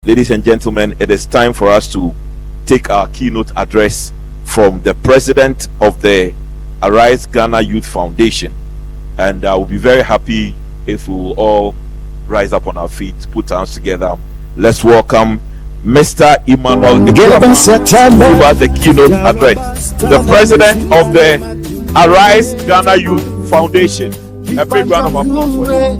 Ladies and gentlemen, it is time for us to take our keynote address from the president of the Arise Ghana Youth Foundation. And I will be very happy if we will all rise up on our feet, put our hands together. Let's welcome Mr. Emmanuel to give us the keynote address. The president of the Arise Ghana Youth Foundation. A big round of applause for him.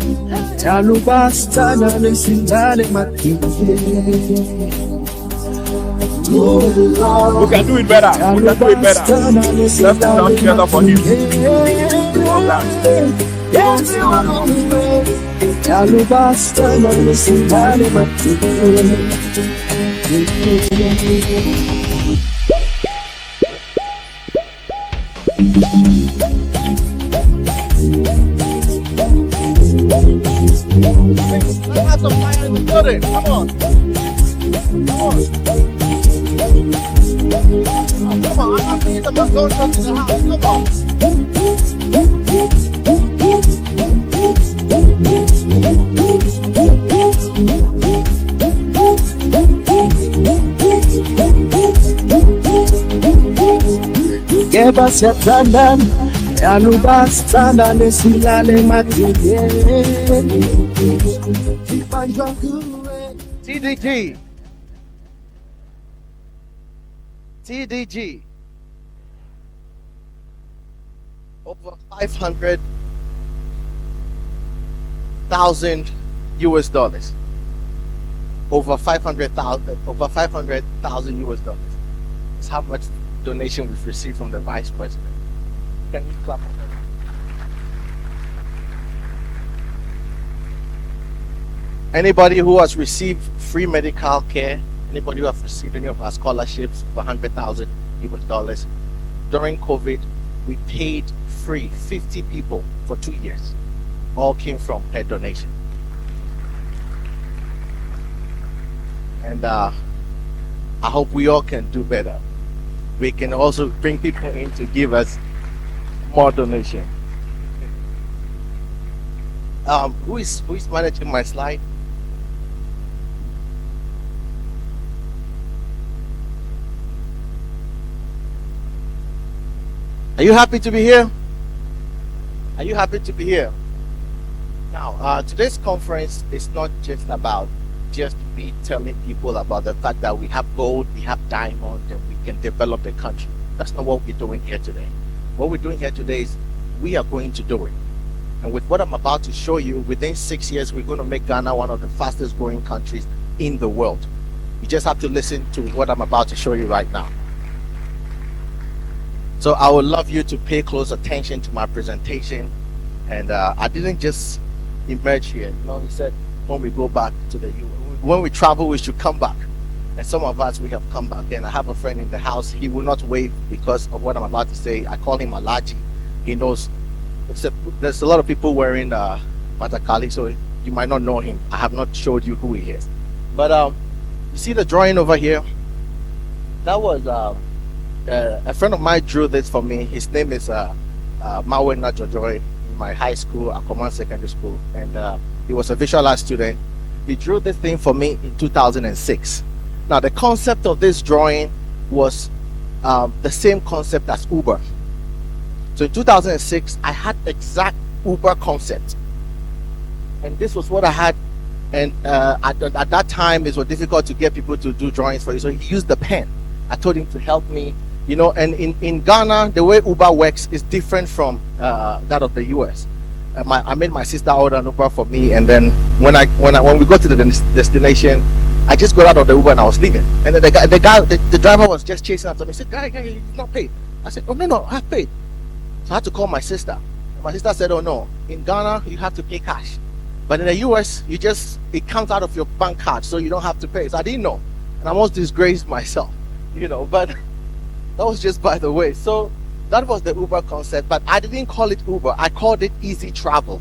We can do it better. We can do it better. Let's put down together for him. Well done. Let's have some fire in the building. Come on. Come on. Come on. I'm not seeing the going to the house. Come on. Give us a tandem, Alubastana, Nesilale Matige. TDG. TDG. Over 500,000 US dollars. Over 500,000 US dollars. It's how much donation we've received from the vice president. Can you clap for that? Anybody who has received free medical care, anybody who has received any of our scholarships for 100,000 US dollars, during COVID, we paid free 50 people for 2 years. All came from her donation. And I hope we all can do better. We can also bring people in to give us more donation. Who is managing my slide? Are you happy to be here? Are you happy to be here? Now, today's conference is not just about just me telling people about the fact that we have gold, we have diamond, and we can develop the country. That's not what we're doing here today. What we're doing here today is we are going to do it. And with what I'm about to show you, within 6 years, we're going to make Ghana one of the fastest growing countries in the world. You just have to listen to what I'm about to show you right now. So I would love you to pay close attention to my presentation. And I didn't just emerge here. You know, he said when we go back to the U.S., when we travel, we should come back. And some of us, we have come back. And I have a friend in the house. He will not wave because of what I'm about to say. I call him Alaji. He knows. There's a lot of people wearing Patakali, so you might not know him. I have not showed you who he is. But you see the drawing over here? That was a friend of mine drew this for me. His name is Mawena Jojoy in my high school, Akuamoah Secondary School. And he was a visual art student. He drew this thing for me in 2006. Now, the concept of this drawing was the same concept as Uber. So in 2006, I had exact Uber concept. And this was what I had. And at that time, it was difficult to get people to do drawings for you. So he used the pen. I told him to help me. You know, and in Ghana, the way Uber works is different from that of the US. I made my sister order an Uber for me, and then when we got to the destination, I just got out of the Uber and I was leaving. And then the driver was just chasing after me. He said, "Guy, you've not paid." I said, "Oh no, I have paid." So I had to call my sister. My sister said, "Oh no, in Ghana you have to pay cash, but in the US it comes out of your bank card, so you don't have to pay." So I didn't know, and I almost disgraced myself, you know. But that was just by the way. So that was the Uber concept, but I didn't call it Uber. I called it Easy Travel.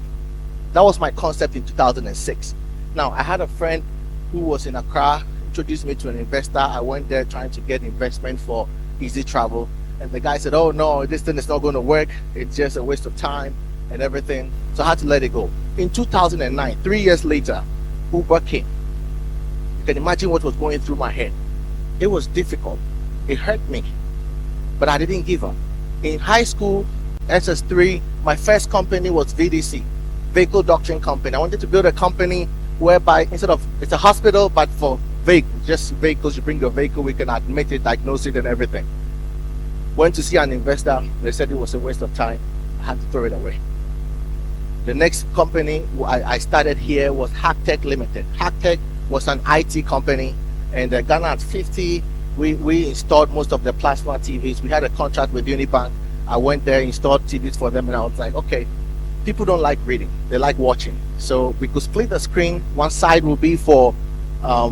That was my concept in 2006. Now, I had a friend who was in Accra, introduced me to an investor. I went there trying to get investment for Easy Travel. And the guy said, "Oh no, this thing is not going to work. It's just a waste of time and everything." So I had to let it go. In 2009, 3 years later, Uber came. You can imagine what was going through my head. It was difficult. It hurt me, but I didn't give up. In high school, SS3, my first company was VDC, Vehicle Doctrine Company. I wanted to build a company whereby instead of, it's a hospital, but for vehicles, just vehicles, you bring your vehicle, we can admit it, diagnose it and everything. Went to see an investor, they said it was a waste of time. I had to throw it away. The next company I started here was Hacktech Limited. Hacktech was an IT company, and Ghana at 50, we installed most of the plasma TVs. We had a contract with Unibank. I went there, installed TVs for them, and I was like, okay, people don't like reading, they like watching. So we could split the screen. One side will be for, a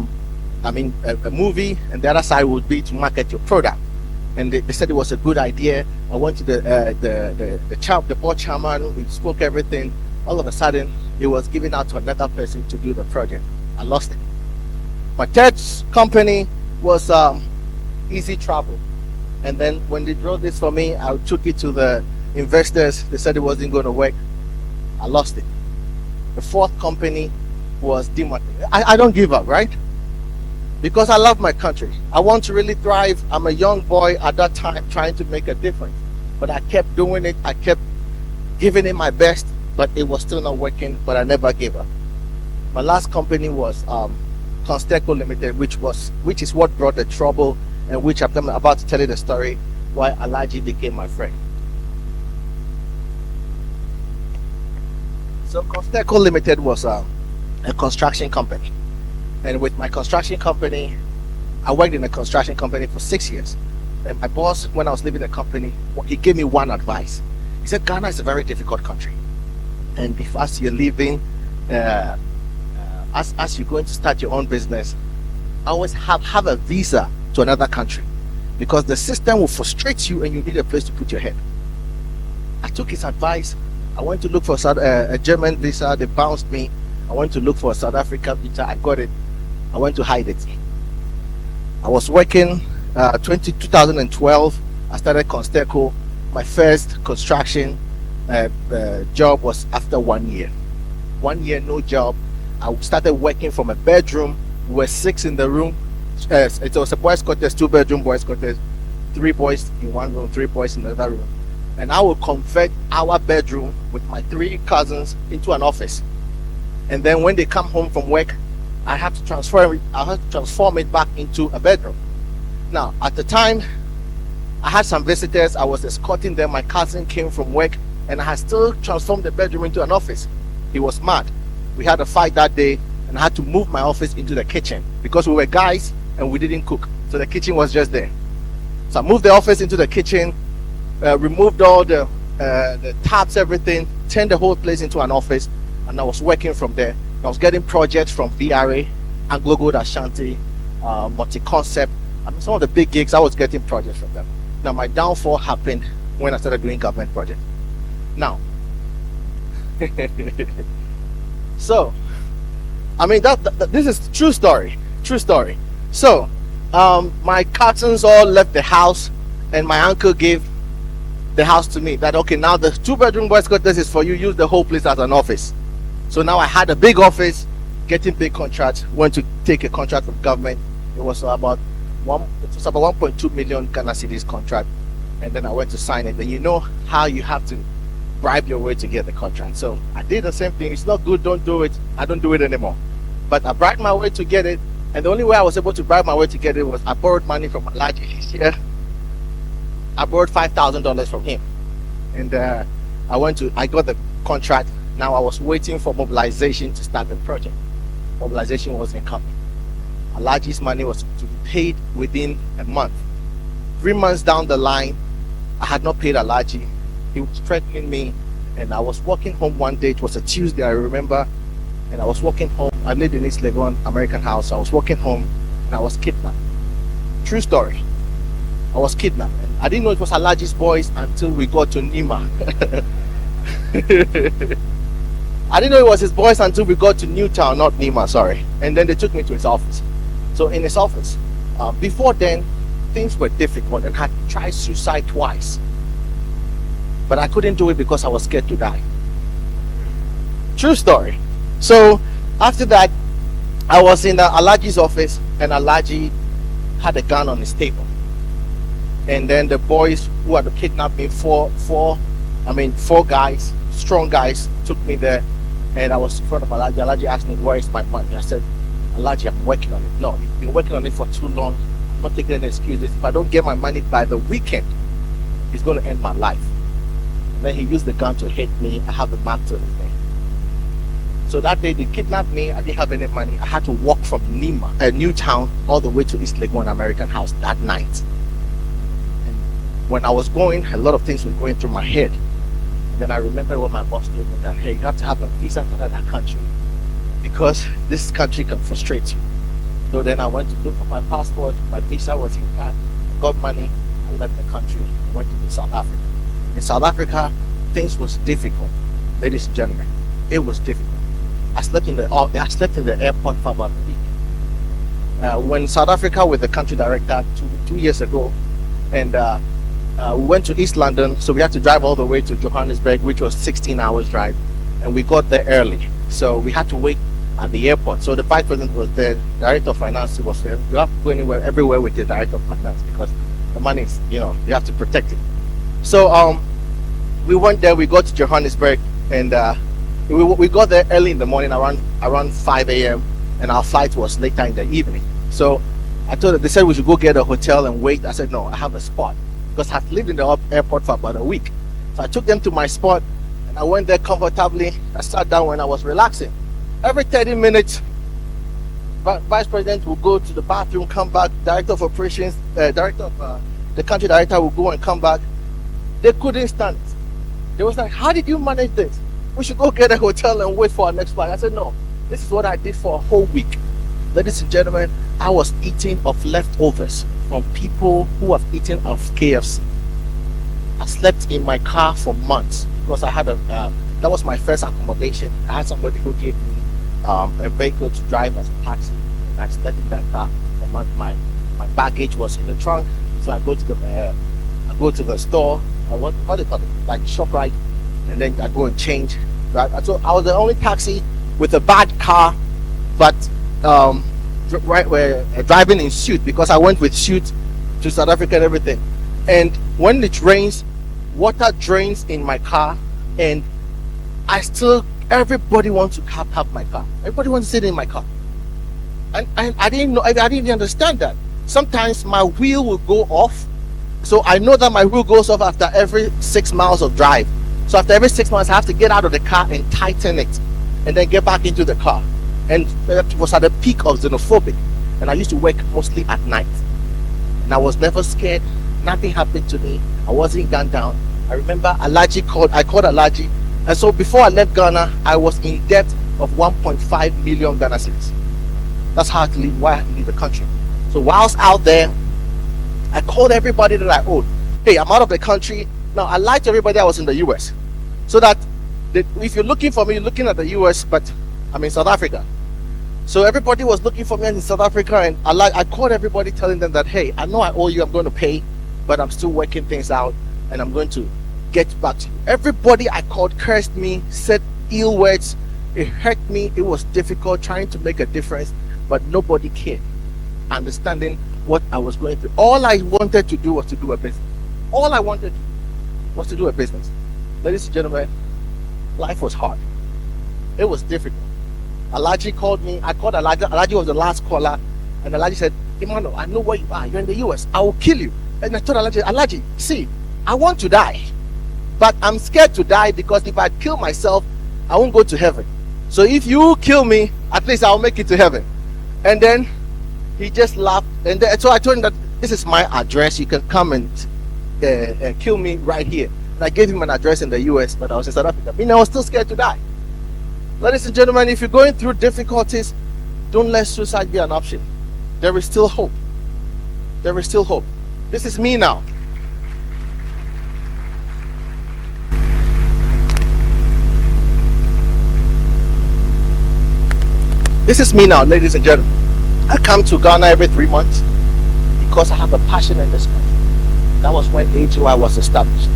movie, and the other side would be to market your product. And they said it was a good idea. I went to the board chairman. We spoke everything. All of a sudden, it was given out to another person to do the project. I lost it. My third company was Easy Travel. And then when they drew this for me, I took it to the investors. They said it wasn't going to work. I lost it. The fourth company was Dimot. I don't give up, right? Because I love my country. I want to really thrive. I'm a young boy at that time trying to make a difference. But I kept doing it. I kept giving it my best, but it was still not working, but I never gave up. My last company was Consteco Limited, which is what brought the trouble, and which I'm about to tell you the story why Alaji became my friend. So Consteco Limited was a construction company. And with my construction company, I worked in a construction company for 6 years. And my boss, when I was leaving the company, he gave me one advice. He said, Ghana is a very difficult country. And as you're leaving, as you're going to start your own business, always have a visa to another country, because the system will frustrate you and you need a place to put your head. I took his advice. I went to look for a German visa. They bounced me. I went to look for a South Africa visa. I got it. I went to hide it. I was working 2012. I started Consteco. My first construction job was after 1 year. 1 year, no job. I started working from a bedroom. We were 6 in the room. It was a boys' quarters, 2-bedroom boys' quarters, 3 boys in one room, 3 boys in another room. And I would convert our bedroom with my 3 cousins into an office. And then when they come home from work, I have to transform it back into a bedroom. Now, at the time, I had some visitors. I was escorting them. My cousin came from work, and I had still transformed the bedroom into an office. He was mad. We had a fight that day, and I had to move my office into the kitchen because we were guys and we didn't cook. So the kitchen was just there. So I moved the office into the kitchen, removed all the taps, everything, turned the whole place into an office, and I was working from there. I was getting projects from VRA, Anglo Gold Ashanti, Multi-Concept. Some of the big gigs, I was getting projects from them. Now, my downfall happened when I started doing government projects. Now, so, this is true story. So, my cousins all left the house, and my uncle gave the house to me. That, okay, now the 2-bedroom boys' quarters is for you. Use the whole place as an office. So now I had a big office, getting big contracts. Went to take a contract from government. It was about 1.2 million Ghana cedis contract, and then I went to sign it. And you know how you have to bribe your way to get the contract. So I did the same thing. It's not good, don't do it. I don't do it anymore. But I bribed my way to get it, and the only way I was able to bribe my way to get it was I borrowed money from Alaji this year. I borrowed $5,000 from him, and I got the contract. Now I was waiting for mobilization to start the project. Mobilization wasn't coming. Alaji's money was to be paid within a month. 3 months down the line, I had not paid Alaji. He was threatening me, and I was walking home one day. It was a Tuesday, I remember, and I was walking home. I lived in East Legon, American House. I was walking home, and I was kidnapped. True story. I was kidnapped. And I didn't know it was Alaji's boys until we got to Nima. I didn't know it was his boys until we got to Newtown, not Nima, sorry. And then they took me to his office. So in his office, before then, things were difficult, and I had tried suicide twice. But I couldn't do it because I was scared to die. True story. So after that, I was in Alaji's office, and Alaji had a gun on his table. And then the boys who had kidnapped me, four guys, strong guys, took me there. And I was in front of Alaji. Alaji asked me, "Where is my money?" I said, "Alaji, I'm working on it." "No, you've been working on it for too long. I'm not taking any excuses. If I don't get my money by the weekend, it's going to end my life." And then he used the gun to hit me. I have a mark to his name. So that day they kidnapped me. I didn't have any money. I had to walk from Newtown, all the way to East Legon American House that night. And when I was going, a lot of things were going through my head. And then I remember what my boss told me, that, "Hey, you have to have a visa to that country because this country can frustrate you." So then I went to look for my passport. My visa was in I got money. I left the country. I went to South Africa. In South Africa, things was difficult, ladies and gentlemen. It was difficult. I slept in the airport for about a week. When South Africa with the country director two years ago, and we went to East London, so we had to drive all the way to Johannesburg, which was 16 hours drive, and we got there early, so we had to wait at the airport. So the vice president was there, director of finance was there. You have to go everywhere with the director of finance because the money is, you have to protect it. So we went there. We got to Johannesburg, and we got there early in the morning, around 5 a.m., and our flight was later in the evening. So I told them, they said we should go get a hotel and wait. I said, "No, I have a spot," because I've lived in the airport for about a week. So I took them to my spot, and I went there comfortably. I sat down when I was relaxing. Every 30 minutes, vice president will go to the bathroom, come back. Director of operations, director of the country director will go and come back. They couldn't stand it. They was like, "How did you manage this? We should go get a hotel and wait for our next flight." I said, "No, this is what I did for a whole week." Ladies and gentlemen, I was eating of leftovers from people who have eaten of KFC. I slept in my car for months because I had that was my first accommodation. I had somebody who gave me a vehicle to drive as a taxi, and I slept in that car for months. My baggage was in the trunk, so I go to the store. What do you call it? Like ShopRite. And then I go and change. Right? So I was the only taxi with a bad car, but driving in suit, because I went with suit to South Africa and everything. And when it rains, water drains in my car, and everybody wants to have my car. Everybody wants to sit in my car, and I didn't know. I didn't understand that. Sometimes my wheel will go off, so I know that my wheel goes off after every 6 miles of drive. So after every 6 months, I have to get out of the car and tighten it, and then get back into the car. And it was at the peak of xenophobic, and I used to work mostly at night, and I was never scared. Nothing happened to me. I wasn't gunned down. I remember I called Alaji, and so before I left Ghana, I was in debt of 1.5 million Ghana cedis. That's how I had to leave. Why I had to leave the country. So whilst out there, I called everybody that I owed. "Hey, I'm out of the country." Now, I lied to everybody I was in the US, so that if you're looking for me, you're looking at the US, but I'm in South Africa. So everybody was looking for me in South Africa, and I called everybody telling them that, "Hey, I know I owe you, I'm going to pay, but I'm still working things out, and I'm going to get back to you." Everybody I called cursed me, said ill words. It hurt me. It was difficult trying to make a difference, but nobody cared, understanding what I was going through. All I wanted to do was to do a business. All I wanted to do was to do a business. Ladies and gentlemen, life was hard. It was difficult. Alaji called me. I called Alaji. Alaji was the last caller, and Alaji said, "Emmanuel, I know where you are. You're in the US. I will kill you." And I told Alaji, "See, I want to die, but I'm scared to die because if I kill myself, I won't go to heaven. So if you kill me, at least I'll make it to heaven." And then he just laughed, and so I told him that this is my address. You can come and kill me right here. And I gave him an address in the US, but I was in South Africa. I was still scared to die. Ladies and gentlemen, if you're going through difficulties, don't let suicide be an option. There is still hope. There is still hope. This is me now. This is me now, ladies and gentlemen. I come to Ghana every 3 months because I have a passion in this country. That was when HOI was established.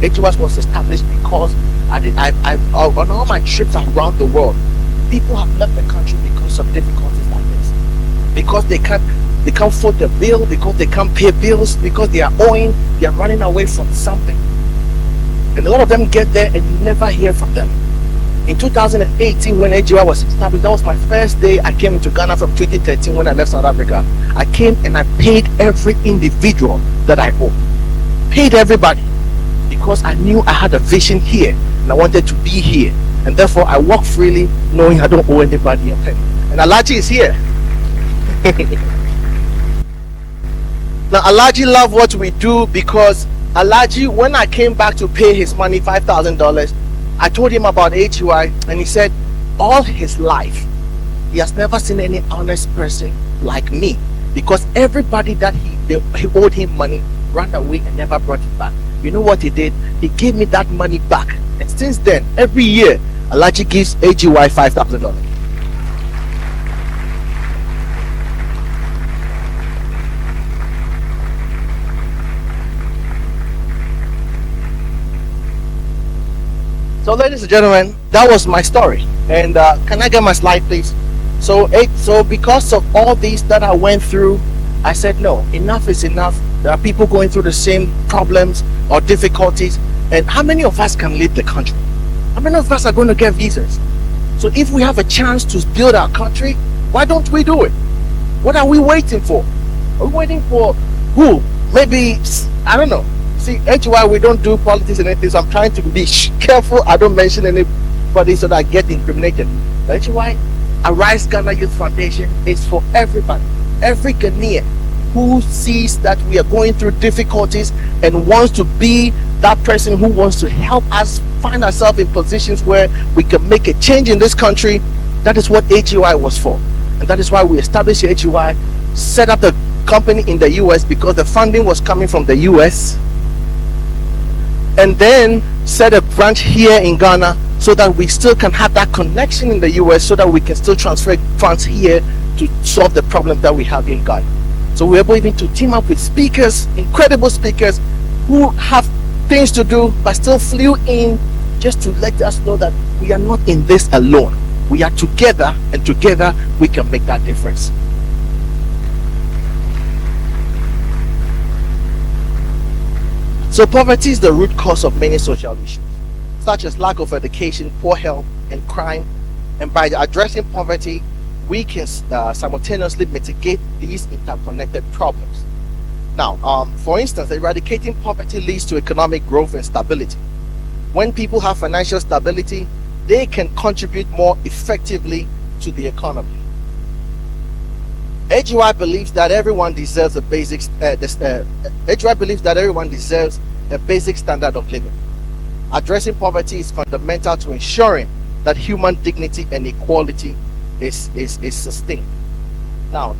HOI was established because on all my trips around the world, people have left the country because of difficulties because they can't foot the bill, because they can't pay bills, because they are owing, they are running away from something. And a lot of them get there and you never hear from them. In 2018, when AGY was established, that was my first day I came into Ghana from 2013 when I left South Africa. I came and I paid every individual that I owe. Paid everybody. Because I knew I had a vision here and I wanted to be here. And therefore I walk freely knowing I don't owe anybody a penny. And Alaji is here. Now Alaji loved what we do because Alaji, when I came back to pay his money, $5,000, I told him about HUI and he said all his life he has never seen any honest person like me, because everybody that he owed him money ran away and never brought it back. You know what he did? He gave me that money back, and since then every year Alaji gives AGY $5,000. So ladies and gentlemen, that was my story. And can I get my slide please? So because of all these that I went through, I said no, enough is enough. There are people going through the same problems or difficulties, and how many of us can leave the country? How many of us are going to get visas? So if we have a chance to build our country, why don't we do it? What are we waiting for? Are we waiting for who? Maybe, I don't know. See, HY, we don't do politics and anything, so I'm trying to be careful I don't mention anybody so that I get incriminated. But HY, Arise Ghana Youth Foundation is for everybody, every Ghanaian who sees that we are going through difficulties and wants to be that person who wants to help us find ourselves in positions where we can make a change in this country. That is what HUI was for, and that is why we established HUI, set up the company in the US because the funding was coming from the US, and then set a branch here in Ghana so that we still can have that connection in the US, so that we can still transfer funds here to solve the problem that we have in Ghana. So we're able even to team up with speakers, incredible speakers who have things to do but still flew in just to let us know that we are not in this alone. We are together, and together we can make that difference. So poverty is the root cause of many social issues, such as lack of education, poor health, and crime. And by addressing poverty, we can simultaneously mitigate these interconnected problems. Now, for instance, eradicating poverty leads to economic growth and stability. When people have financial stability, they can contribute more effectively to the economy. HUI believes that everyone deserves a basic standard of living. Addressing poverty is fundamental to ensuring that human dignity and equality is sustained. Now,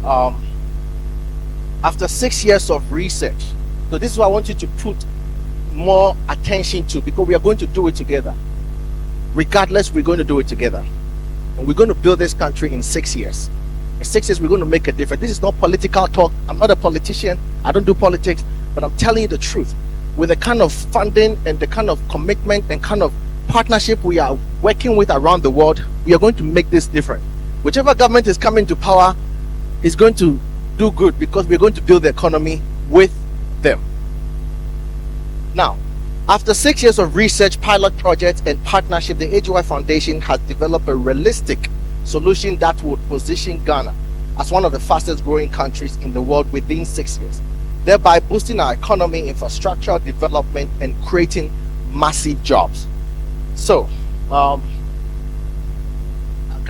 after 6 years of research, so this is what I want you to put more attention to, because we are going to do it together. Regardless, we're going to do it together, and we're going to build this country in 6 years. In 6 years, we're going to make a difference. This is not political talk. I'm not a politician. I don't do politics, but I'm telling you the truth. With the kind of funding and the kind of commitment and kind of partnership we are working with around the world, we are going to make this different. Whichever government is coming to power is going to do good, because we're going to build the economy with them. Now, after 6 years of research, pilot projects, and partnership, the HUI Foundation has developed a realistic solution that would position Ghana as one of the fastest growing countries in the world within 6 years, thereby boosting our economy, infrastructure development, and creating massive jobs. So, can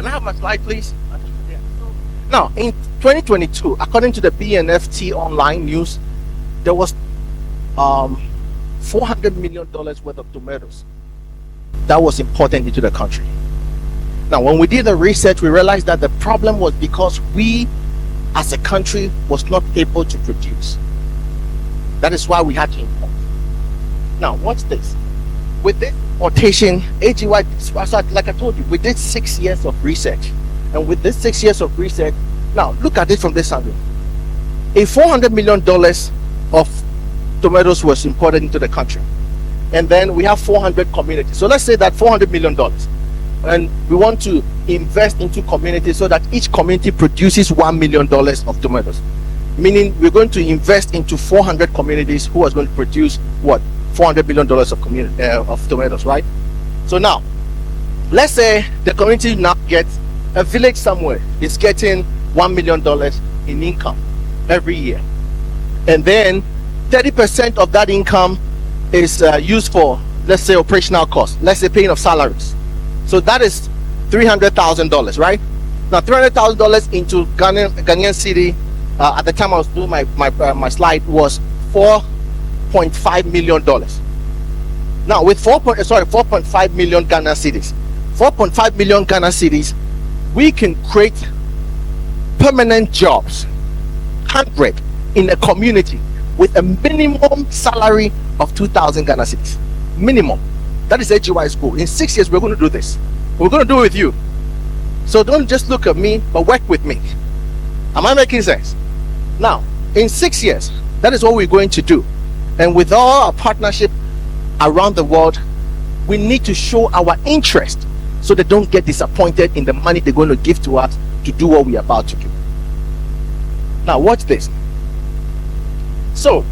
I have my slide, please? Now, in 2022, according to the BNFT online news, there was $400 million worth of tomatoes that was imported into the country. Now, when we did the research, we realized that the problem was because we, as a country, was not able to produce. That is why we had to import. Now, what's this? With this importation, AGY, like I told you, we did 6 years of research. And with this 6 years of research, now look at it from this angle. A $400 million of tomatoes was imported into the country. And then we have 400 communities. So let's say that $400 million. and we want to invest into communities so that each community produces $1 million of tomatoes. Meaning we're going to invest into 400 communities who are going to produce what? $400 million of tomatoes, right? So now, let's say the community now gets a village somewhere is getting $1 million in income every year, and then 30% of that income is used for, let's say, operational costs. Let's say paying of salaries. So that is $300,000, right? Now $300,000 into Ghanaian city. At the time I was doing my slide was $4.5 million. Now with 4.5 million Ghana cities, 4.5 million Ghana cities, we can create permanent jobs, 100 in a community with a minimum salary of 2,000 Ghana cities. Minimum. That is AGY's goal. In 6 years, we're going to do this. We're going to do it with you. So don't just look at me, but work with me. Am I making sense? Now, in 6 years, that is what we're going to do. And with all our partnership around the world, we need to show our interest so they don't get disappointed in the money they're going to give to us to do what we're about to do. Now, watch this. So,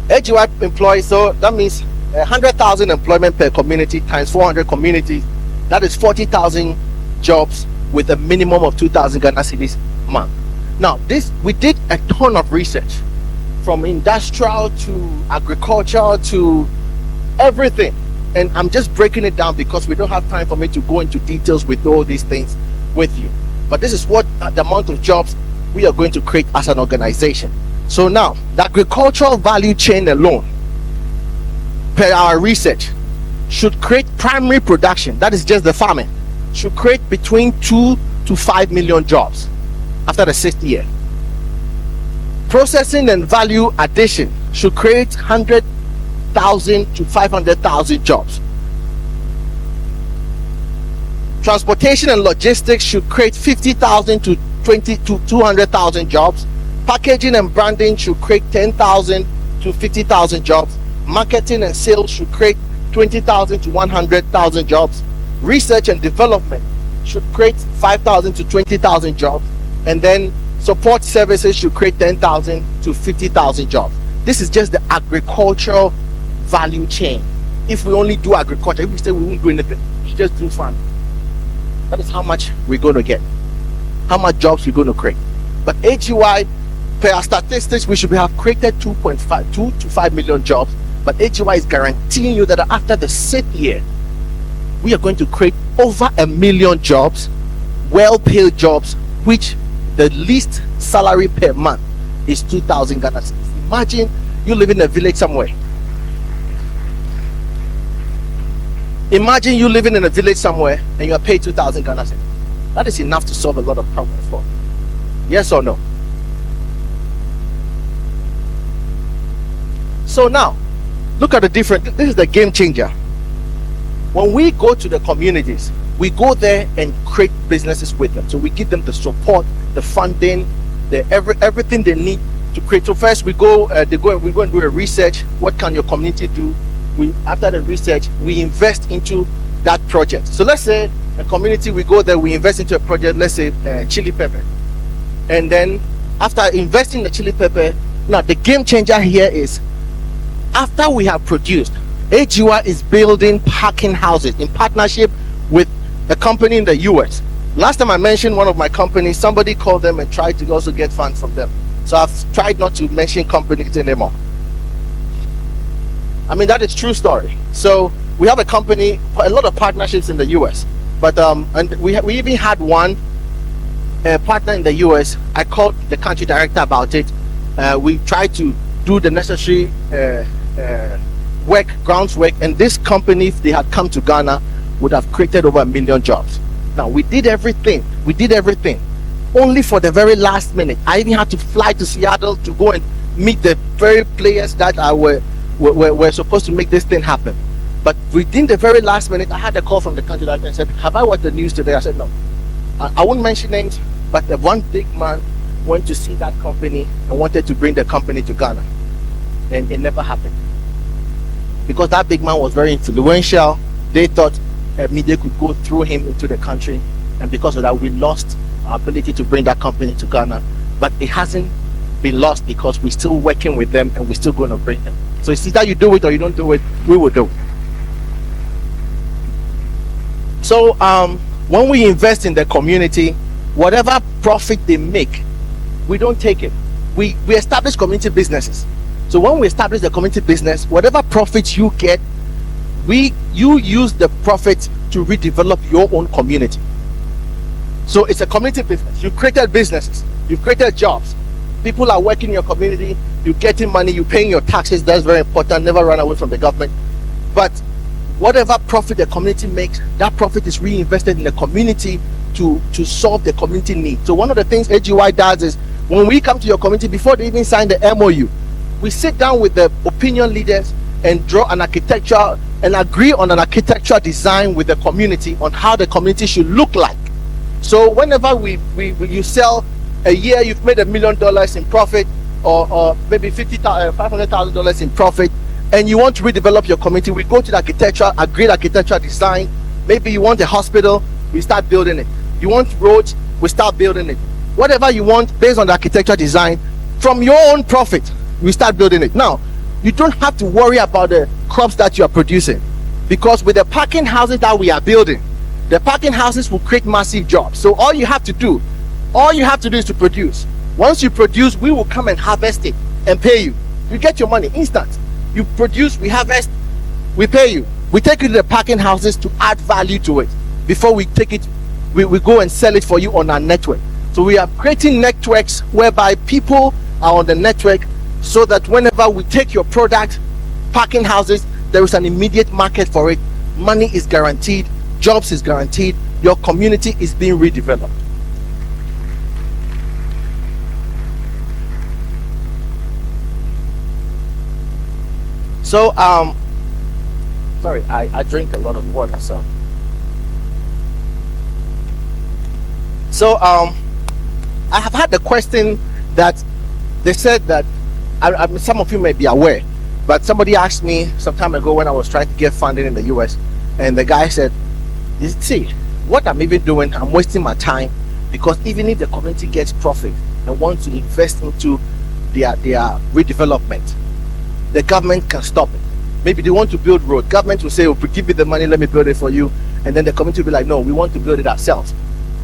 AGY employees, so that means 100,000 employment per community times 400 communities. That is 40,000 jobs with a minimum of 2,000 Ghana cedis a month. Now, we did a ton of research, from industrial to agriculture to everything, and I'm just breaking it down because we don't have time for me to go into details with all these things with you. But this is what the amount of jobs we are going to create as an organization. So now, the agricultural value chain alone, per our research, should create primary production, that is just the farming, should create between 2 to 5 million jobs after the 6th year. Processing and value addition should create 100,000 to 500,000 jobs. Transportation and logistics should create 50,000 to 200,000 jobs. Packaging and branding should create 10,000 to 50,000 jobs. Marketing and sales should create 20,000 to 100,000 jobs. Research and development should create 5,000 to 20,000 jobs. And then support services should create 10,000 to 50,000 jobs. This is just the agricultural value chain. If we only do agriculture, if we say we won't do anything, we just do farming, that is how much we're going to get, how much jobs we're going to create. But AGY, per our statistics, we should have created 2 to 5 million jobs. But AGY is guaranteeing you that after the 6th year, we are going to create over 1 million jobs, well-paid jobs, which the least salary per month is 2,000 Ghana cedis. Imagine you live in a village somewhere. Imagine you living in a village somewhere and you are paid 2,000 Ghana cedis. That is enough to solve a lot of problems for. Yes or no? So now, look at the difference. This is the game changer. When we go to the communities, we go there and create businesses with them. So we give them the support, the funding, everything they need to create. So first we go and do a research. What can your community do? After the research, we invest into that project. So let's say a community, we go there, we invest into a project, let's say chili pepper. And then after investing in the chili pepper, now the game changer here is, after we have produced, AGY is building packing houses in partnership with a company in the US. Last time I mentioned one of my companies, somebody called them and tried to also get funds from them. So I've tried not to mention companies anymore. I mean, that is true story. So we have a company, a lot of partnerships in the US, but and we even had one partner in the US. I called the country director about it. We tried to do the necessary groundwork, and this company, if they had come to Ghana, would have created over 1 million jobs. Now we did everything, only for the very last minute. I even had to fly to Seattle to go and meet the very players that were supposed to make this thing happen. But within the very last minute, I had a call from the country director and said, have I watched the news today? I said, no. I won't mention names, but the one big man went to see that company and wanted to bring the company to Ghana, and it never happened because that big man was very influential. They thought media could go through him into the country, and because of that, we lost our ability to bring that company to Ghana. But it hasn't been lost because we're still working with them and we're still going to bring them. So it's either you do it or you don't do it. We will do it. So when we invest in the community, whatever profit they make, we don't take it. We establish community businesses. So when we establish the community business, whatever profits you get, you use the profit to redevelop your own community. So it's a community business. You've created businesses, you've created jobs, people are working in your community, you're getting money, you're paying your taxes. That's very important. Never run away from the government. But whatever profit the community makes, that profit is reinvested in the community to solve the community need. So one of the things AGY does is, when we come to your community, before they even sign the MOU, we sit down with the opinion leaders and draw an architecture and agree on an architectural design with the community on how the community should look like. So whenever you sell a year, you've made $1 million in profit, or maybe $500,000 in profit, and you want to redevelop your community, we go to the architecture, agreed architectural design. Maybe you want a hospital, we start building it. You want roads, we start building it. Whatever you want based on the architecture design, from your own profit, we start building it. Now, you don't have to worry about the crops that you are producing, because with the parking houses that we are building, the parking houses will create massive jobs. So all you have to do is to produce. Once you produce, we will come and harvest it and pay you. You get your money instant. You produce, we harvest, we pay you. We take you to the parking houses to add value to it. Before we take it, we go and sell it for you on our network. So we are creating networks whereby people are on the network, so that whenever we take your product, parking houses, there is an immediate market for it. Money is guaranteed, jobs is guaranteed, your community is being redeveloped. So sorry, I drink a lot of water, so I have had the question that they said that some of you may be aware, but somebody asked me some time ago when I was trying to get funding in the US, and the guy said, you see, what I'm even doing, I'm wasting my time, because even if the community gets profit and wants to invest into their redevelopment, the government can stop it. Maybe they want to build road, government will say, oh, give me the money, let me build it for you, and then the community will be like, no, we want to build it ourselves.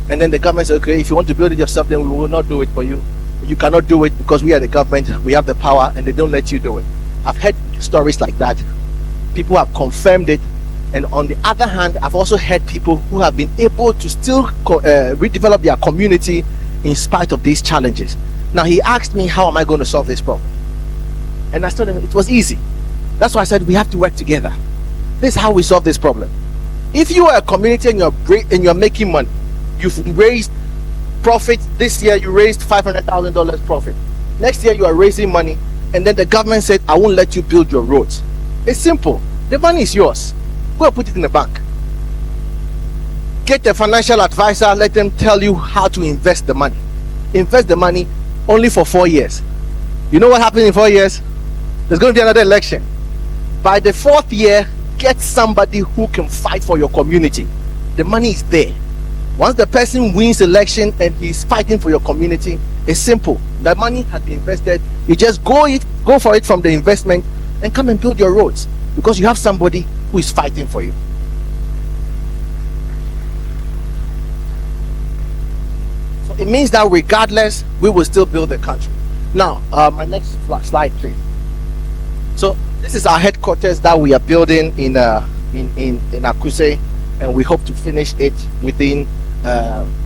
And then the government says, okay, if you want to build it yourself, then we will not do it for you. You cannot do it because we are the government, we have the power, and they don't let you do it. I've heard stories like that. People have confirmed it. And on the other hand, I've also heard people who have been able to still redevelop their community in spite of these challenges. Now, he asked me, how am I going to solve this problem? And I told him it was easy. That's why I said we have to work together. This is how we solve this problem. If you are a community and you're making money, you've raised profit. This year you raised $500,000 profit. Next year you are raising money, and then the government said, I won't let you build your roads. It's simple. The money is yours. Go and put it in the bank. Get a financial advisor, let them tell you how to invest the money. Invest the money only for 4 years. You know what happens in 4 years? There's going to be another election. By the 4th year, get somebody who can fight for your community. The money is there. Once the person wins election and he's fighting for your community, it's simple. The money has been invested. You just go for it from the investment and come and build your roads, because you have somebody who is fighting for you. So it means that regardless, we will still build the country. Now, my next slide, please. So this is our headquarters that we are building in Akuse, and we hope to finish it within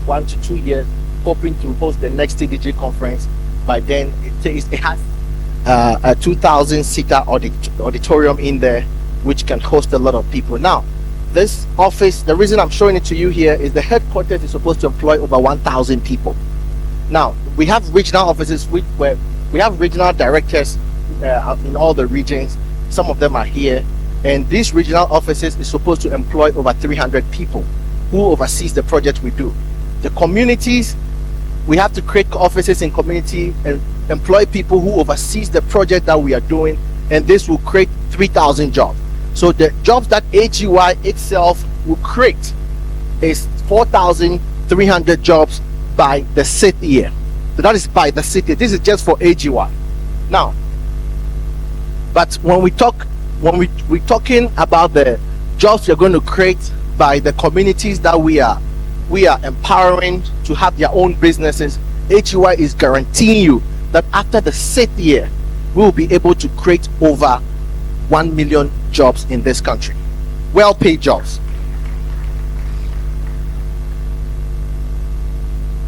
1 to 2 years, hoping to host the next TDG conference. By then, it has a 2,000-seater auditorium in there, which can host a lot of people. Now, this office, the reason I'm showing it to you here is the headquarters is supposed to employ over 1,000 people. Now, we have regional offices where we have regional directors in all the regions. Some of them are here, and these regional offices is supposed to employ over 300 people who oversees the project we do. The communities, we have to create offices in community and employ people who oversees the project that we are doing, and this will create 3,000 jobs. So the jobs that AGY itself will create is 4,300 jobs by the 6th year. So that is by the 6th year. This is just for AGY. Now, but when we're talking about the jobs we're going to create by the communities that we are empowering to have their own businesses, AGY is guaranteeing you that after the 6th year, we will be able to create over 1 million jobs in this country. Well-paid jobs.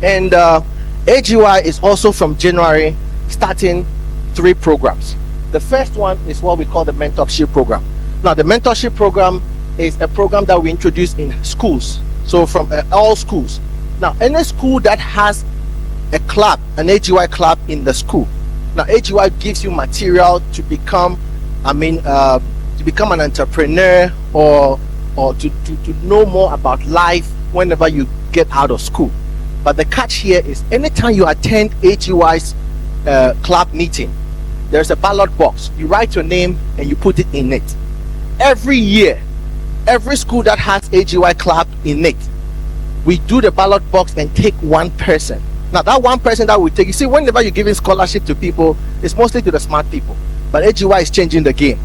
And AGY is also from January starting 3 programs. The first one is what we call the mentorship program. Now, the mentorship program is a program that we introduce in schools. So from all schools. Now, any school that has a club, an AGY club in the school. Now, AGY gives you material to become, to become an entrepreneur or to know more about life whenever you get out of school. But the catch here is anytime you attend AGY's club meeting, there's a ballot box. You write your name and you put it in it. Every year, every school that has AGY club in it, we do the ballot box and take one person. Now, that one person that we take, you see, whenever you're giving scholarship to people, it's mostly to the smart people. But AGY is changing the game.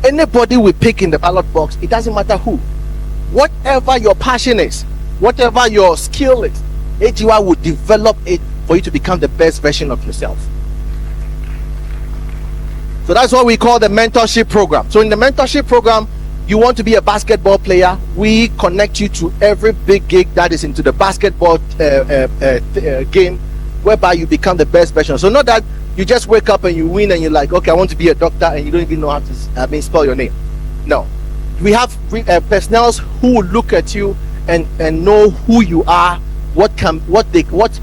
Anybody we pick in the ballot box, it doesn't matter who. Whatever your passion is, whatever your skill is, AGY will develop it for you to become the best version of yourself. So that's what we call the mentorship program. So in the mentorship program, you want to be a basketball player, we connect you to every big gig that is into the basketball game, whereby you become the best version. So not that you just wake up and you win and you're like, okay, I want to be a doctor, and you don't even know how to spell your name. No, we have personnel who will look at you and know who you are, what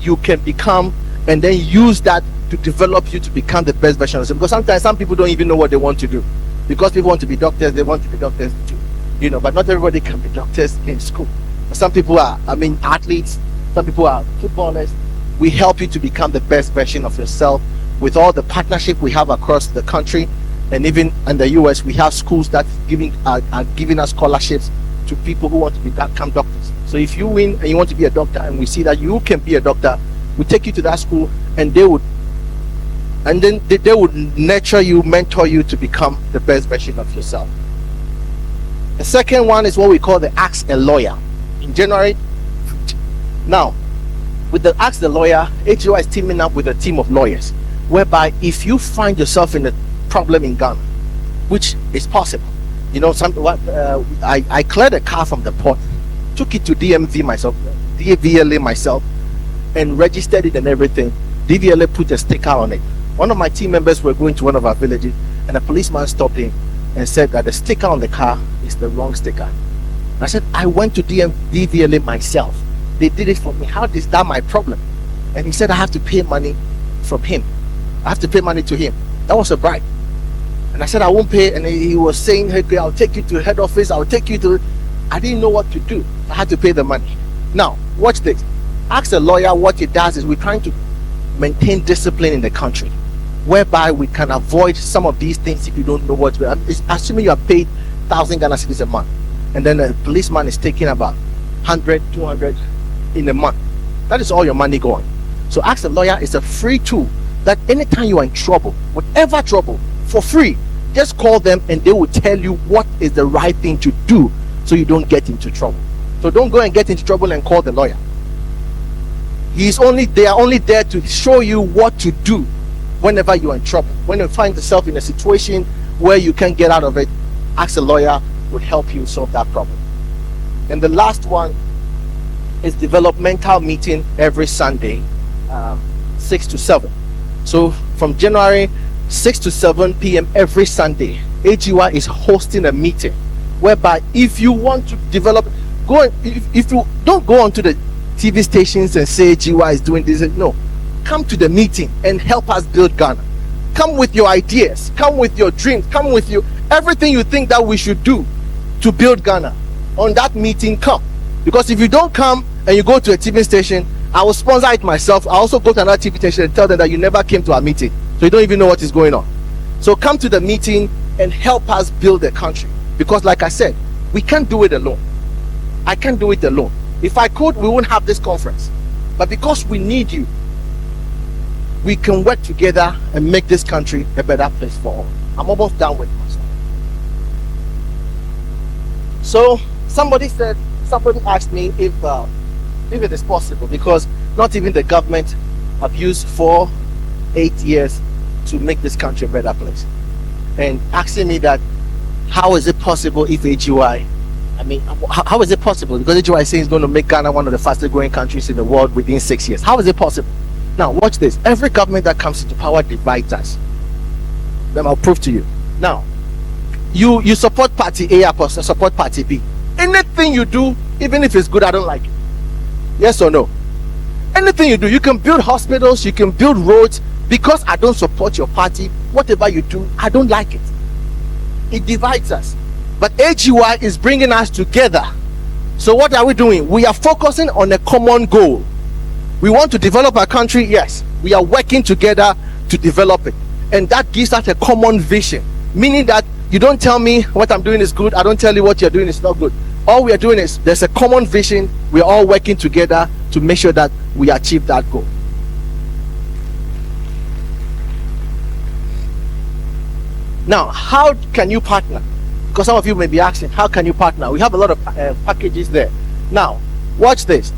you can become, and then use that to develop you to become the best version of yourself. Because sometimes some people don't even know what they want to do. Because people want to be doctors, they want to be doctors too, but not everybody can be doctors in school. Some people are athletes, some people are footballers. We help you to become the best version of yourself with all the partnership we have across the country, and even in the US we have schools that are giving us scholarships to people who want to become doctors. So if you win and you want to be a doctor, and we see that you can be a doctor, we take you to that school, and they would nurture you, mentor you to become the best version of yourself. The second one is what we call the Ask a Lawyer in January. Now, with the Ask the Lawyer, AGY is teaming up with a team of lawyers, whereby if you find yourself in a problem in Ghana, which is possible, I cleared a car from the port, took it to DVLA myself, and registered it and everything. DVLA put a sticker on it. One of my team members were going to one of our villages, and a policeman stopped him and said that the sticker on the car is the wrong sticker. I said, I went to DVLA myself. They did it for me. How is that my problem? And he said, I have to pay money from him. I have to pay money to him. That was a bribe. And I said, I won't pay. And he was saying, hey, I'll take you to head office. I'll take you to... I didn't know what to do. I had to pay the money. Now, watch this. Ask a lawyer. What it does is we're trying to maintain discipline in the country, whereby we can avoid some of these things if you don't know what to do. Assuming you are paid 1,000 Ghana cedis a month, and then a policeman is taking about 100, 200 in a month. That is all your money going. So Ask a Lawyer is a free tool that anytime you are in trouble, whatever trouble, for free, just call them and they will tell you what is the right thing to do so you don't get into trouble. So don't go and get into trouble and call the lawyer. They are only there to show you what to do whenever you are in trouble. When you find yourself in a situation where you can't get out of it, Ask a Lawyer will help you solve that problem. And the last one is developmental meeting every Sunday, 6 to 7. So from January 6 to 7 p.m. every Sunday, AGY is hosting a meeting whereby if you want to develop, if you don't go onto the TV stations and say AGY is doing this, no, come to the meeting and help us build Ghana. Come with your ideas, come with your dreams, come with everything you think that we should do to build Ghana. On that meeting, come. Because if you don't come and you go to a TV station, I will sponsor it myself. I also go to another TV station and tell them that you never came to our meeting, so you don't even know what is going on. So come to the meeting and help us build the country, because like I said, we can't do it alone. I can't do it alone. If I could, we wouldn't have this conference. But because we need you, we can work together and make this country a better place for all. I'm almost done with myself. So somebody asked me if it is possible, because not even the government have used 8 years to make this country a better place, and asking me that how is it possible if AGY, how is it possible, because AGY is saying it's going to make Ghana one of the fastest growing countries in the world within 6 years. How is it possible? Now watch this. Every government that comes into power divides us. Then I'll prove to you. Now you support party A, I support party B. Anything you do, even if it's good, I don't like it. Yes or no? Anything you do, you can build hospitals, you can build roads. Because I don't support your party, whatever you do, I don't like it. It divides us. But AGY is bringing us together. So what are we doing? We are focusing on a common goal. We want to develop our country. Yes, we are working together to develop it, and that gives us a common vision, meaning that you don't tell me what I'm doing is good, I don't tell you what you're doing is not good. All we are doing is there's a common vision. We're all working together to make sure that we achieve that goal. Now, how can you partner? Because some of you may be asking, how can you partner? We have a lot of packages there. Now, watch this.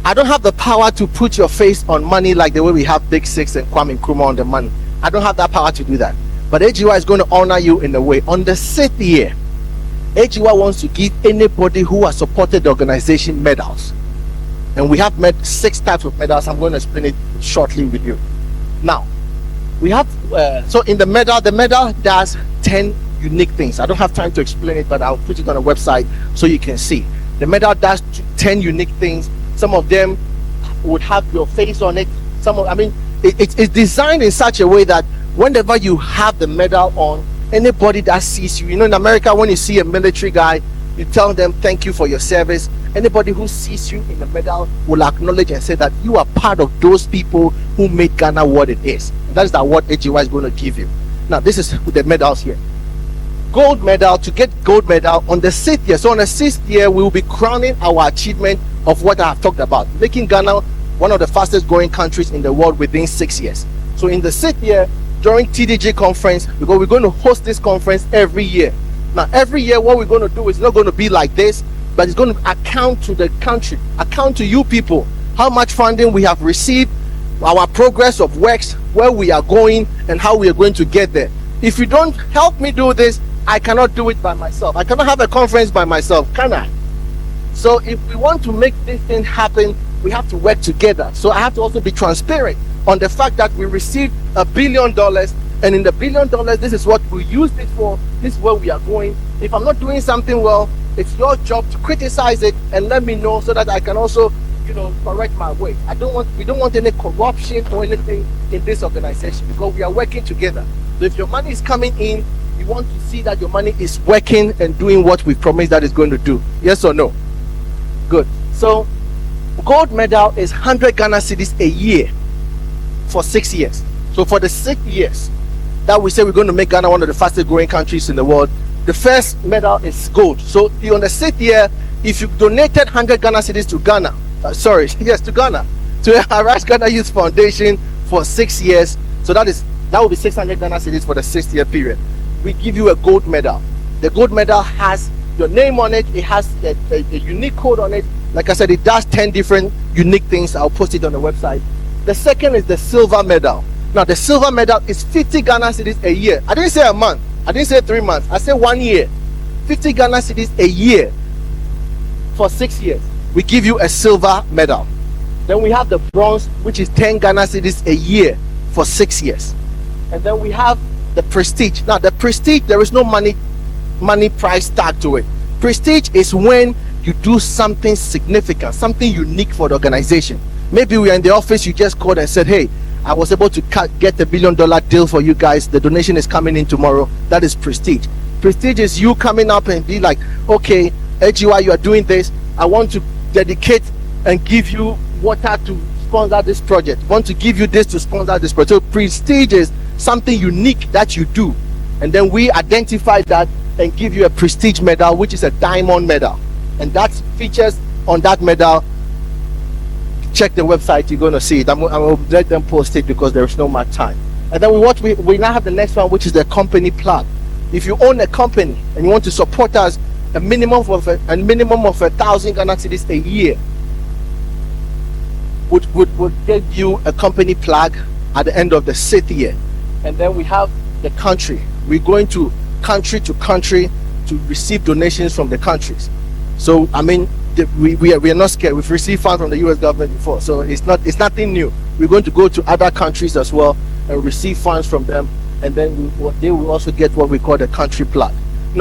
I don't have the power to put your face on money like the way we have Big Six and Kwame Nkrumah on the money. I don't have that power to do that. But AGY is going to honor you in a way. On the 6th year, AGY wants to give anybody who has supported the organization medals. And we have 6 types of medals. I'm going to explain it shortly with you. Now, we have, so in the medal does 10 unique things. I don't have time to explain it, but I'll put it on a website so you can see. The medal does 10 unique things. Some of them would have your face on it. It's designed in such a way that whenever you have the medal on, anybody that sees you, in America, when you see a military guy, you tell them thank you for your service. Anybody who sees you in the medal will acknowledge and say that you are part of those people who made Ghana what it is. And that is the award AGY is going to give you. Now, this is the medals here. Gold medal. To get gold medal on the 6th year. So on the 6th year, we will be crowning our achievement of what I have talked about, making Ghana one of the fastest growing countries in the world within 6 years. So in the 6th year, during TDG conference, because we're going to host this conference every year. Now, every year, what we're going to do is not going to be like this, but it's going to account to the country, account to you people, how much funding we have received, our progress of works, where we are going, and how we are going to get there. If you don't help me do this, I cannot do it by myself. I cannot have a conference by myself, can I? So if we want to make this thing happen, we have to work together. So I have to also be transparent on the fact that we received $1 billion, and in the $1 billion, this is what we used it for. This is where we are going. If I'm not doing something well, it's your job to criticize it and let me know so that I can also, correct my way. We don't want any corruption or anything in this organization, because we are working together. So if your money is coming in, you want to see that your money is working and doing what we promised that it's going to do. Yes or no? Good. So gold medal is 100 Ghana cedis a year for 6 years. So for the 6 years that we say we're going to make Ghana one of the fastest growing countries in the world, the first medal is gold. So on the 6th year, if you donated 100 Ghana cedis to Ghana, to Ghana, to Arise Ghana Youth Foundation for 6 years, so that will be 600 Ghana cedis for the 6th year period. We give you a gold medal. The gold medal has your name on it. It has a unique code on it. Like I said, it does 10 different unique things. I'll post it on the website. The second is the silver medal. Now, the silver medal is 50 Ghana cedis a year. I didn't say a month. I didn't say 3 months. I said 1 year. 50 Ghana cedis a year for 6 years. We give you a silver medal. Then we have the bronze, which is 10 Ghana cedis a year for 6 years. And then we have the prestige. Now, the prestige, there is no money price tag to it. Prestige is when you do something significant, something unique for the organization. Maybe we are in the office, you just called and said, hey, I was able to get a $1 billion deal for you guys. The donation is coming in tomorrow. That is prestige. Prestige is you coming up and be like, okay, AGY, you are doing this. I want to dedicate and give you water to sponsor this project. I want to give you this to sponsor this project. So prestige is something unique that you do. And then we identify that and give you a prestige medal, which is a diamond medal. and that features on that medal. Check the website, you're going to see it. I'm going to let them post it because there is no much time. And then we now have the next one, which is the company plug. If you own a company and you want to support us, a minimum of 1,000 Ghana cedis a year would give you a company plug at the end of the 6th year. And then we have the country. We're going to country to receive donations from the countries. So I mean, we are not scared. We've received funds from the US government before, so it's nothing new. We're going to go to other countries as well and receive funds from them, and then they will also get what we call the country plug.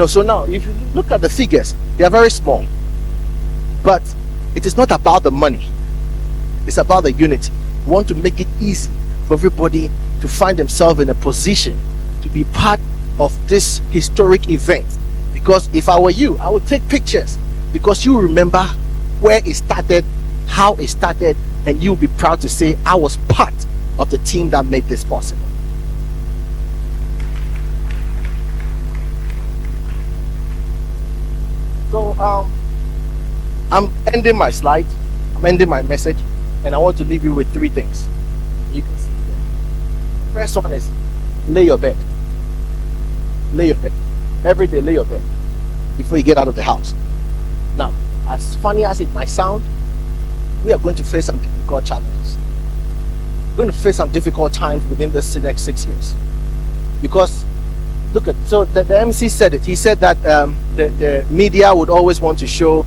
So now if you look at the figures, they are very small, but it is not about the money, it's about the unity. We want to make it easy for everybody to find themselves in a position to be part of this historic event. Because if I were you, I would take pictures, because you remember where it started, how it started, and you'll be proud to say, I was part of the team that made this possible. So I'm ending my slide, I'm ending my message, and I want to leave you with 3 things. You can see them. First one is lay your bed. Lay your bed. Every day lay your bed before you get out of the house. Now, as funny as it might sound, we are going to face some difficult challenges. We're going to face some difficult times within the next 6 years. Because, the MC said it. He said that the media would always want to show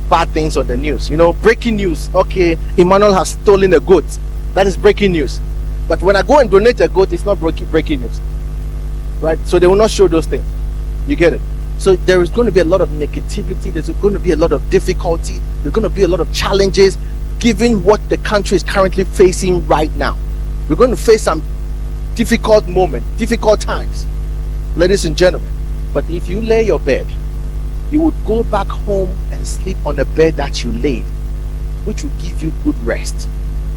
bad things on the news. Breaking news. Okay, Emmanuel has stolen a goat. That is breaking news. But when I go and donate a goat, it's not breaking news. Right? So they will not show those things. You get it? So there is going to be a lot of negativity, there's going to be a lot of difficulty, there's going to be a lot of challenges given what the country is currently facing right now. We're going to face some difficult moments, difficult times, ladies and gentlemen. But if you lay your bed, you would go back home and sleep on the bed that you laid, which will give you good rest,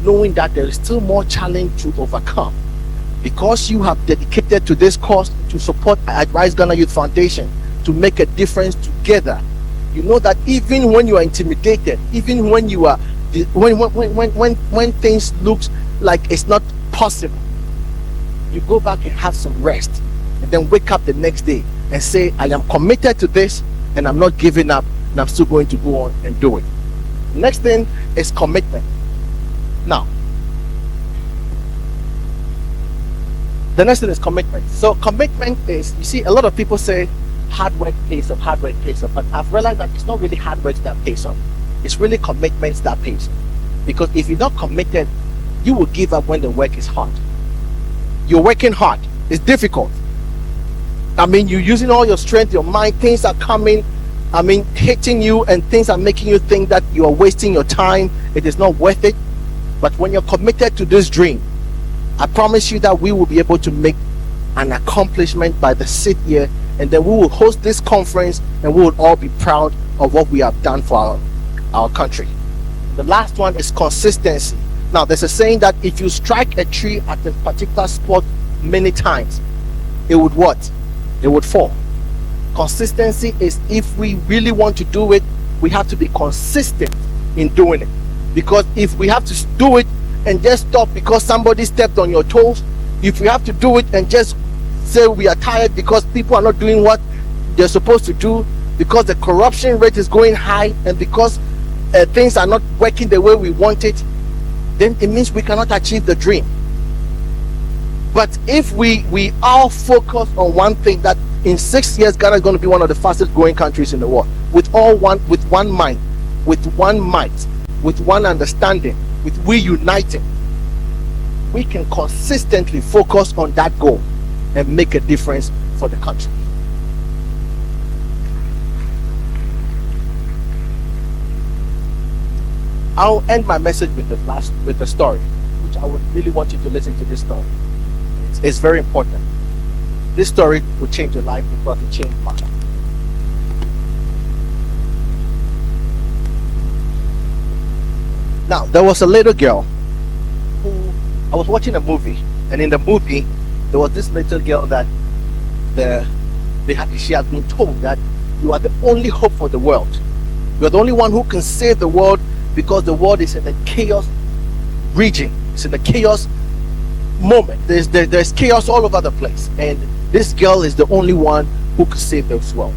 knowing that there is still more challenge to overcome. Because you have dedicated to this cause to support Arise Ghana Youth Foundation, to make a difference together, you know that even when you are intimidated, even when you are when things looks like it's not possible, you go back and have some rest, and then wake up the next day and say, I am committed to this, and I'm not giving up, and I'm still going to go on and do it. Next thing is commitment. Now, the next thing is commitment. So commitment is, you see, a lot of people say hard work pays off, but I've realized that it's not really hard work that pays off. It's really commitments that pays off. Because if you're not committed, you will give up when the work is hard. You're working hard, it's difficult. I mean, you're using all your strength, your mind, things are coming, hitting you, and things are making you think that you are wasting your time, it is not worth it. But when you're committed to this dream, I promise you that we will be able to make an accomplishment by the 6th year, and then we will host this conference and we will all be proud of what we have done for our country. The last one is consistency. Now, there's a saying that if you strike a tree at a particular spot many times, it would what? It would fall. Consistency is, if we really want to do it, we have to be consistent in doing it. Because if we have to do it and just stop because somebody stepped on your toes, if we have to do it and just say we are tired because people are not doing what they're supposed to do, because the corruption rate is going high, and because things are not working the way we want it, then it means we cannot achieve the dream. But if we all focus on one thing, that in 6 years Ghana is going to be one of the fastest growing countries in the world, with one mind, with one might, with one understanding, with we uniting, we can consistently focus on that goal and make a difference for the country. I'll end my message with the story, which I would really want you to listen to this story. It's very important. This story will change your life because it changed mine. Now, there was a little girl who, I was watching a movie, and in the movie there was this little girl that she had been told that you are the only hope for the world. You're the only one who can save the world, because the world is in a chaos region. It's in a chaos moment. There's chaos all over the place, and this girl is the only one who could save this world.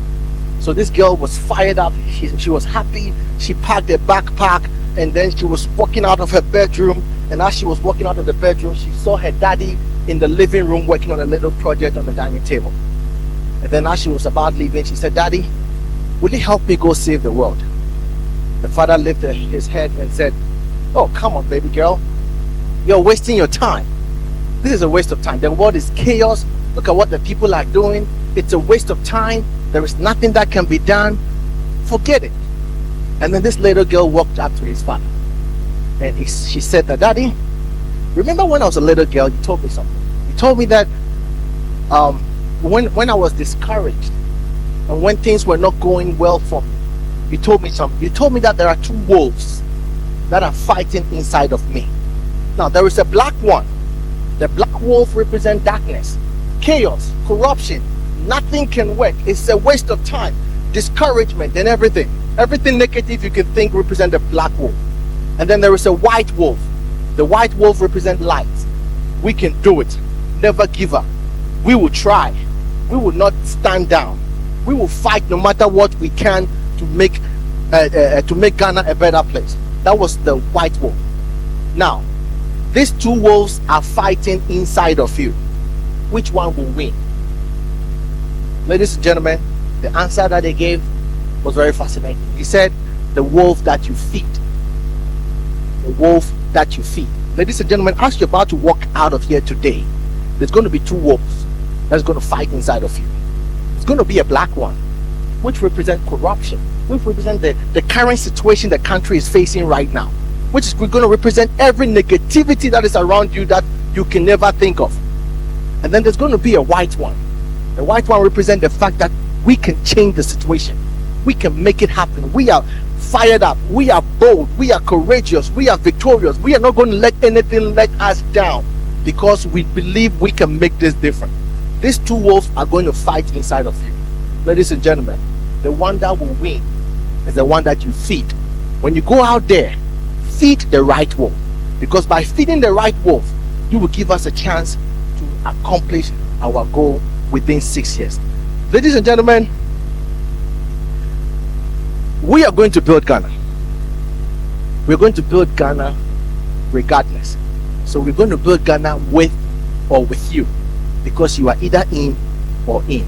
So this girl was fired up. She was happy. She packed her backpack, and then she was walking out of her bedroom. And as she was walking out of the bedroom, she saw her daddy in the living room working on a little project on the dining table. And then as she was about leaving, she said, "Daddy, will you help me go save the world?" The father lifted his head and said, "Oh, come on, baby girl. You're wasting your time. This is a waste of time. The world is chaos. Look at what the people are doing. It's a waste of time. There is nothing that can be done. Forget it." And then this little girl walked up to his father, and she said that, "Daddy, remember when I was a little girl, you told me something. You told me that when I was discouraged and when things were not going well for me, you told me something. You told me that there are two wolves that are fighting inside of me. Now there is a black one. The black wolf represents darkness, chaos, corruption. Nothing can work. It's a waste of time, discouragement, and everything negative you can think represent the black wolf. And then there is a white wolf. The white wolf represents light. We can do it. Never give up. We will try. We will not stand down. We will fight no matter what we can to make Ghana a better place." That was the white wolf. Now, these two wolves are fighting inside of you. Which one will win? Ladies and gentlemen, the answer that they gave was very fascinating. He said, "The wolf that you feed." The wolf that you feed. Ladies and gentlemen, as you're about to walk out of here today, there's going to be two wolves that's going to fight inside of you. It's going to be a black one, which represents corruption, which represents the current situation the country is facing right now, which is going to represent every negativity that is around you that you can never think of. And then there's going to be a white one. The white one represents the fact that we can change the situation. We can make it happen. We are fired up. We are bold. We are courageous. We are victorious. We are not going to let anything let us down, because we believe we can make this different. These two wolves are going to fight inside of you. Ladies and gentlemen, the one that will win is the one that you feed. When you go out there, feed the right wolf, because by feeding the right wolf, you will give us a chance to accomplish our goal within 6 years. Ladies and gentlemen, we are going to build Ghana. We're going to build Ghana regardless. So we're going to build Ghana with or with you, because you are either in or in.